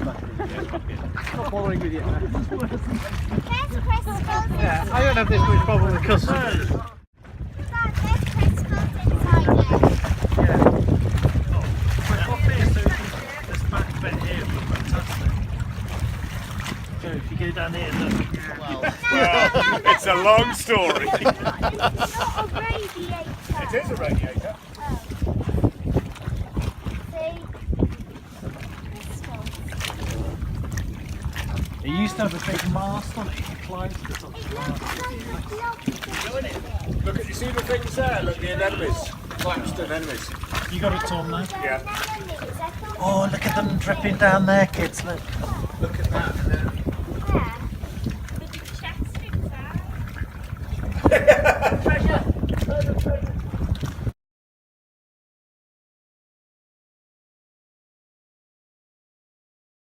Not bothering with you. There's crystals Yeah, I don't have this much problem with customers. There's crystals inside there. Yeah. This back bit here would be fantastic. So if you go down here, look. Well, it's a long story. It's not a radiator. It is a radiator. It used to have a big mast on it. You could climb to the top of the mast. Look at, you see the things there? Look, the anemones. Collapsed anemones. You got it, Tom, now? Yeah. Oh, look at them dripping down there, kids. Look. Look at that. And then